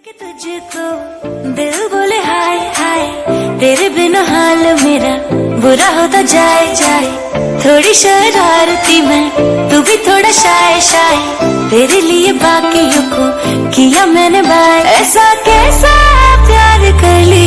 कि तुझको दिल बोले हाय हाय, तेरे बिना हाल मेरा बुरा होता जाए जाए। थोड़ी शरारती मैं, तू भी थोड़ा शाय शाय, तेरे लिए बाकियों को किया मैंने बाय। ऐसा कैसा प्यार कर लिया